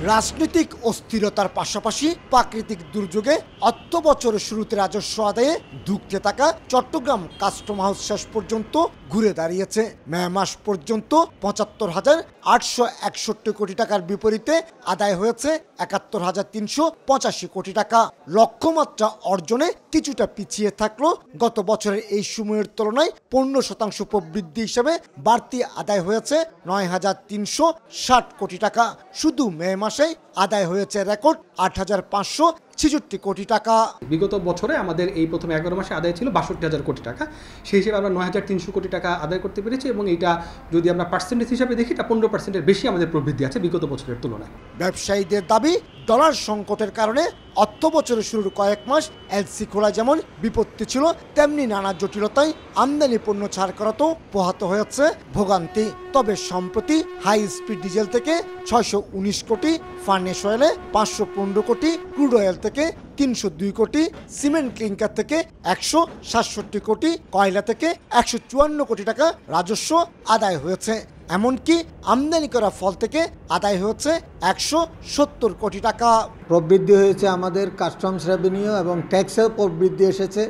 রাজনৈতিক অস্থিরতার পাশাপাশি প্রাকৃতিক দুর্যোগে অর্থ বছরের শুরুতে রাজস্ব আদায়ে ধুঁকতে থাকা চট্টগ্রাম কাস্টম হাউস শেষ পর্যন্ত ঘুরে দাঁড়িয়েছে। মে মাস পর্যন্ত ৭৫,৮৬১ কোটি টাকার বিপরীতে আদায় হয়েছে ৭১,৩৮৫ কোটি টাকা। লক্ষ্যমাত্রা অর্জনে কিছুটা পিছিয়ে থাকলো গত বছরের এই সময়ের তুলনায় ১৫% প্রবৃদ্ধি হিসেবে বাড়তি আদায় হয়েছে ৯,৩৬০ কোটি টাকা। শুধু মে মাসেই আদায় হয়েছে রেকর্ড ৮,৫৬৬ কোটি টাকা। বিগত বছরে আমাদের এই প্রথম ১১ মাসে আদায় ছিল ৬২,০০০ কোটি টাকা, সেই হিসেবে আমরা ৯,৩০০ কোটি টাকা আদায় করতে পেরেছি এবং এইটা যদি আমরা পার্সেন্টেজ হিসাবে দেখি এটা ১৫%-এর বেশি আমাদের প্রবৃদ্ধি আছে বিগত বছরের তুলনায়। ব্যবসায়ীদের দাবি, ডলার সংকটের কারণে অর্থ বছরের শুরুর কয়েক মাস এলসি খোলা যেমন বিপত্তি ছিল, তেমনি নানা জটিলতায় আমদানি পণ্য ছাড় করাতেও পোহাতে হয়েছে ভোগান্তি। তবে সম্প্রতি হাই স্পিড ডিজেল থেকে ৬১৯ কোটি, ফার্নেস অয়েলে ৫১৫ কোটি, ক্রুড অয়েল থেকে ৩০২ কোটি, সিমেন্ট ক্লিংকার থেকে ১৬৭ কোটি, কয়লা থেকে ১৫৪ কোটি টাকা রাজস্ব আদায় হয়েছে। এমনকি আমদানি করা ফল থেকে আদায় হয়েছে ১৭০ কোটি টাকা। প্রবৃদ্ধি হয়েছে আমাদের কাস্টমস রেভিনিউ এবং ট্যাক্সেও প্রবৃদ্ধি এসেছে,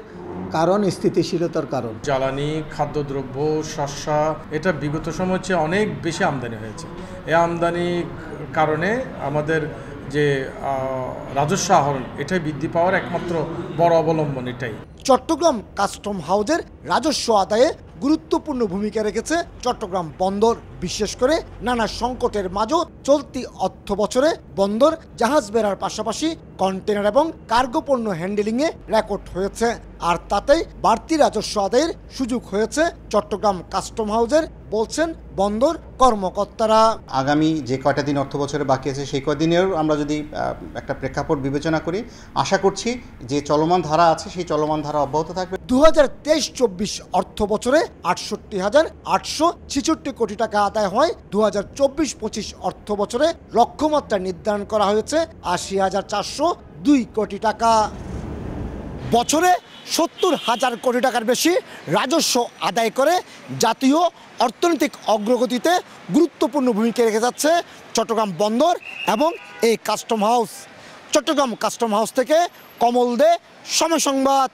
কারণ স্থিতিশীলতার কারণ। জ্বালানি, খাদ্যদ্রব্য, শস্য এটা বিগত সময়ের চেয়ে অনেক বেশি আমদানি হয়েছে। এই আমদানির কারণে আমাদের যে রাজস্ব আহরণ এটাই বৃদ্ধি পাওয়ার একমাত্র বড় অবলম্বন এটাই। চট্টগ্রাম কাস্টম হাউজের রাজস্ব আদায়ে গুরুত্বপূর্ণ ভূমিকা রেখেছে চট্টগ্রাম বন্দর। বিশেষ করে নানা সংকটের মাঝেও চলতি অর্থ বছরে বন্দর জাহাজ বেড়ার পাশাপাশি কন্টেনার এবং কার্গো পণ্য হ্যান্ডেলিংয়ে রেকর্ড হয়েছে। আর তাতেই বাড়তি রাজস্ব আদায়ের সুযোগ হয়েছে চট্টগ্রাম কাস্টম হাউজের, বলছেন বন্দর কর্মকর্তারা। আগামী যে কয়টা দিন অর্থ বছরে বাকি আছে সেই কয়দিনেও আমরা যদি একটা প্রেক্ষাপট বিবেচনা করি, আশা করছি যে চলমান ধারা আছে সেই চলমান ধারা অব্যাহত থাকবে। ২০২৩-২৪ অর্থ বছরে ৬৮,৮৬৬ কোটি টাকা আদায় হয়। ২০২৪-২৫ অর্থ বছরে লক্ষ্যমাত্রা নির্ধারণ করা হয়েছে ৮০,৪০২ কোটি টাকা। বছরে ৭০,০০০ কোটি টাকার বেশি রাজস্ব আদায় করে জাতীয় অর্থনৈতিক অগ্রগতিতে গুরুত্বপূর্ণ ভূমিকা রেখে যাচ্ছে চট্টগ্রাম বন্দর এবং এই custom house. Chittagong custom house থেকে কমল দে, সময় সংবাদ।